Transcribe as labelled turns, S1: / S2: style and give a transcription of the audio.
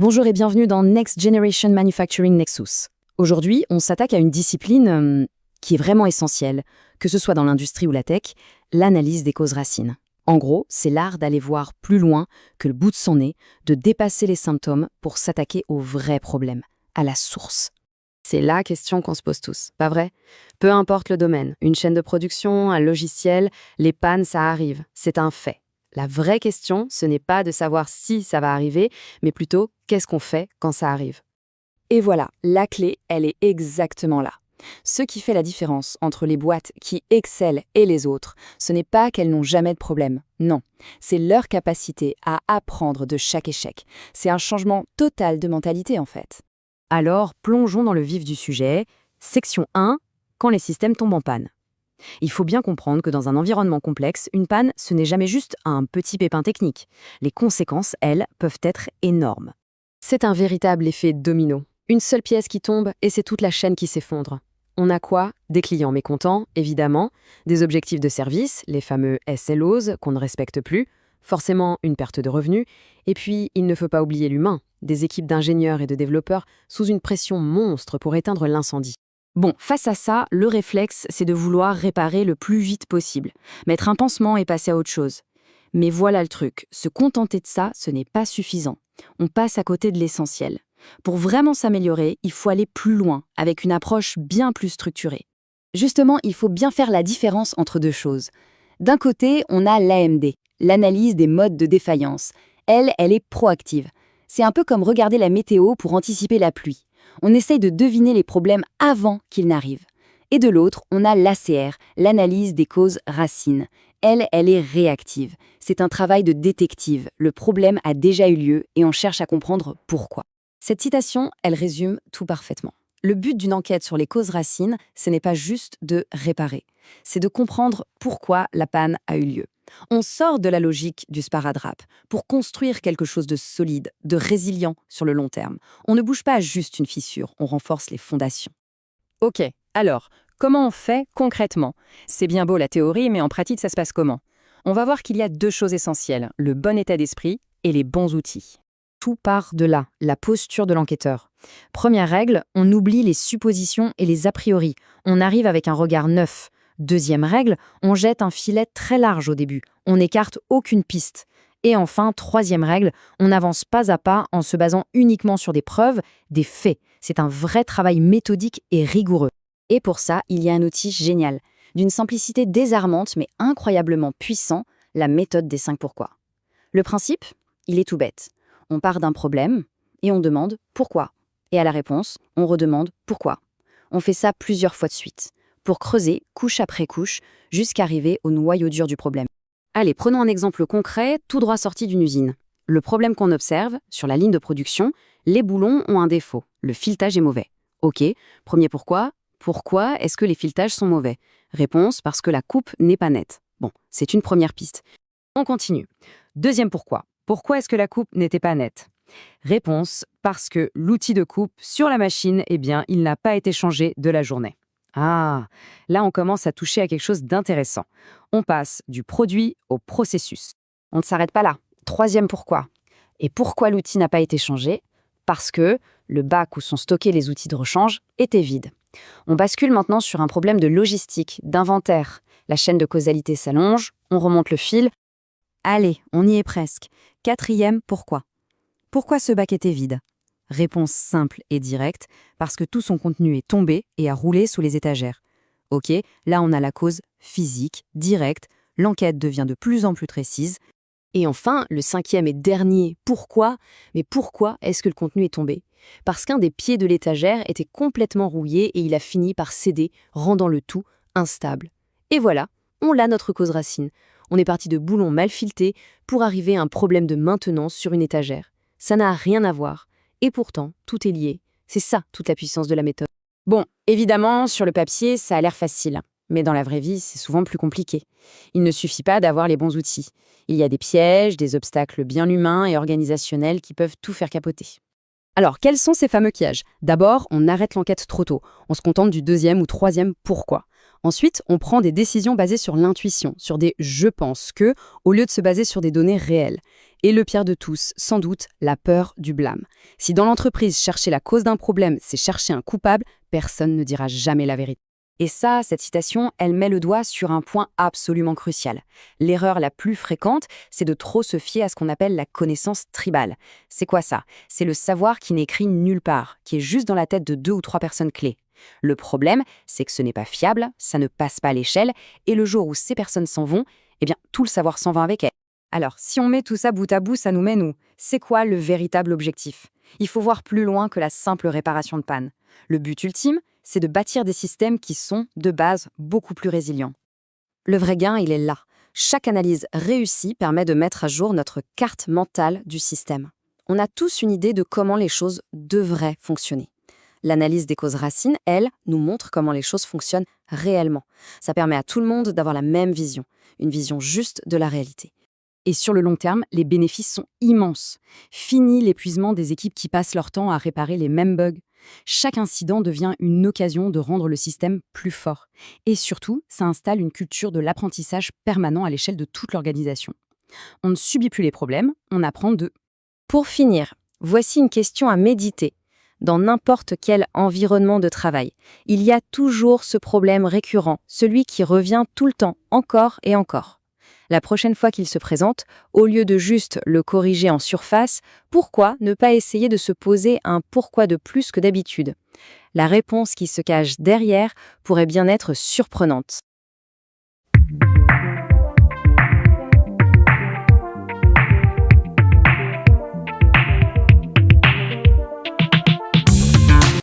S1: Bonjour et bienvenue dans Next Generation Manufacturing Nexus. Aujourd'hui, on s'attaque à une discipline qui est vraiment essentielle, que ce soit dans l'industrie ou la tech, l'analyse des causes racines. En gros, c'est l'art d'aller voir plus loin que le bout de son nez, de dépasser les symptômes pour s'attaquer au vrai problème, à la source. C'est la question qu'on se pose tous, pas vrai? Peu importe le domaine, une chaîne de production, un logiciel, les pannes, ça arrive, c'est un fait. La vraie question, ce n'est pas de savoir si ça va arriver, mais plutôt qu'est-ce qu'on fait quand ça arrive. Et voilà, la clé, elle est exactement là. Ce qui fait la différence entre les boîtes qui excellent et les autres, ce n'est pas qu'elles n'ont jamais de problème, non. C'est leur capacité à apprendre de chaque échec. C'est un changement total de mentalité en fait. Alors, plongeons dans le vif du sujet. Section 1, quand les systèmes tombent en panne. Il faut bien comprendre que dans un environnement complexe, une panne, ce n'est jamais juste un petit pépin technique. Les conséquences, elles, peuvent être énormes. C'est un véritable effet domino. Une seule pièce qui tombe et c'est toute la chaîne qui s'effondre. On a quoi? Des clients mécontents, évidemment, des objectifs de service, les fameux SLOs qu'on ne respecte plus, forcément une perte de revenus, et puis il ne faut pas oublier l'humain, des équipes d'ingénieurs et de développeurs sous une pression monstre pour éteindre l'incendie. Bon, face à ça, le réflexe, c'est de vouloir réparer le plus vite possible, mettre un pansement et passer à autre chose. Mais voilà le truc, se contenter de ça, ce n'est pas suffisant. On passe à côté de l'essentiel. Pour vraiment s'améliorer, il faut aller plus loin, avec une approche bien plus structurée. Justement, il faut bien faire la différence entre deux choses. D'un côté, on a l'AMD, l'analyse des modes de défaillance. Elle est proactive. C'est un peu comme regarder la météo pour anticiper la pluie. On essaye de deviner les problèmes avant qu'ils n'arrivent. Et de l'autre, on a l'ACR, l'analyse des causes racines. Elle est réactive. C'est un travail de détective. Le problème a déjà eu lieu et on cherche à comprendre pourquoi. Cette citation, elle résume tout parfaitement. Le but d'une enquête sur les causes racines, ce n'est pas juste de réparer. C'est de comprendre pourquoi la panne a eu lieu. On sort de la logique du sparadrap pour construire quelque chose de solide, de résilient sur le long terme. On ne bouge pas juste une fissure, on renforce les fondations. Ok, alors, comment on fait concrètement? C'est bien beau la théorie, mais en pratique, ça se passe comment? On va voir qu'il y a deux choses essentielles, le bon état d'esprit et les bons outils. Tout part de là, la posture de l'enquêteur. Première règle, on oublie les suppositions et les a priori. On arrive avec un regard neuf. Deuxième règle, on jette un filet très large au début. On n'écarte aucune piste. Et enfin, troisième règle, on n'avance pas à pas en se basant uniquement sur des preuves, des faits. C'est un vrai travail méthodique et rigoureux. Et pour ça, il y a un outil génial. D'une simplicité désarmante mais incroyablement puissant, la méthode des 5 pourquoi. Le principe, il est tout bête. On part d'un problème et on demande pourquoi. Et à la réponse, on redemande pourquoi. On fait ça plusieurs fois de suite, pour creuser couche après couche, jusqu'à arriver au noyau dur du problème. Allez, prenons un exemple concret, tout droit sorti d'une usine. Le problème qu'on observe, sur la ligne de production, les boulons ont un défaut, le filetage est mauvais. Ok, premier pourquoi. Pourquoi est-ce que les filetages sont mauvais? Réponse, parce que la coupe n'est pas nette. Bon, c'est une première piste. On continue. Deuxième pourquoi. Pourquoi est-ce que la coupe n'était pas nette? Réponse, parce que l'outil de coupe sur la machine, il n'a pas été changé de la journée. Ah, là on commence à toucher à quelque chose d'intéressant. On passe du produit au processus. On ne s'arrête pas là. Troisième pourquoi. Et pourquoi l'outil n'a pas été changé? Parce que le bac où sont stockés les outils de rechange était vide. On bascule maintenant sur un problème de logistique, d'inventaire. La chaîne de causalité s'allonge, on remonte le fil. Allez, on y est presque. Quatrième pourquoi. Pourquoi ce bac était vide? Réponse simple et directe, parce que tout son contenu est tombé et a roulé sous les étagères. Ok, là on a la cause physique, directe, l'enquête devient de plus en plus précise. Et enfin, le cinquième et dernier pourquoi, mais pourquoi est-ce que le contenu est tombé? Parce qu'un des pieds de l'étagère était complètement rouillé et il a fini par céder, rendant le tout instable. Et voilà, on l'a notre cause racine. On est parti de boulons mal filetés pour arriver à un problème de maintenance sur une étagère. Ça n'a rien à voir. Et pourtant, tout est lié. C'est ça, toute la puissance de la méthode. Bon, évidemment, sur le papier, ça a l'air facile. Mais dans la vraie vie, c'est souvent plus compliqué. Il ne suffit pas d'avoir les bons outils. Il y a des pièges, des obstacles bien humains et organisationnels qui peuvent tout faire capoter. Alors, quels sont ces fameux pièges? D'abord, on arrête l'enquête trop tôt. On se contente du deuxième ou troisième pourquoi. Ensuite, on prend des décisions basées sur l'intuition, sur des «je pense que», au lieu de se baser sur des données réelles. Et le pire de tous, sans doute, la peur du blâme. Si dans l'entreprise, chercher la cause d'un problème, c'est chercher un coupable, personne ne dira jamais la vérité. Et ça, cette citation, elle met le doigt sur un point absolument crucial. L'erreur la plus fréquente, c'est de trop se fier à ce qu'on appelle la connaissance tribale. C'est quoi ça? C'est le savoir qui n'est écrit nulle part, qui est juste dans la tête de 2 ou 3 personnes clés. Le problème, c'est que ce n'est pas fiable, ça ne passe pas à l'échelle, et le jour où ces personnes s'en vont, eh bien, tout le savoir s'en va avec elles. Alors, si on met tout ça bout à bout, ça nous mène où? C'est quoi le véritable objectif? Il faut voir plus loin que la simple réparation de panne. Le but ultime, c'est de bâtir des systèmes qui sont, de base, beaucoup plus résilients. Le vrai gain, il est là. Chaque analyse réussie permet de mettre à jour notre carte mentale du système. On a tous une idée de comment les choses devraient fonctionner. L'analyse des causes racines, elle, nous montre comment les choses fonctionnent réellement. Ça permet à tout le monde d'avoir la même vision, une vision juste de la réalité. Et sur le long terme, les bénéfices sont immenses. Fini l'épuisement des équipes qui passent leur temps à réparer les mêmes bugs. Chaque incident devient une occasion de rendre le système plus fort. Et surtout, ça installe une culture de l'apprentissage permanent à l'échelle de toute l'organisation. On ne subit plus les problèmes, on apprend d'eux. Pour finir, voici une question à méditer. Dans n'importe quel environnement de travail, il y a toujours ce problème récurrent, celui qui revient tout le temps, encore et encore. La prochaine fois qu'il se présente, au lieu de juste le corriger en surface, pourquoi ne pas essayer de se poser un pourquoi de plus que d'habitude? La réponse qui se cache derrière pourrait bien être surprenante.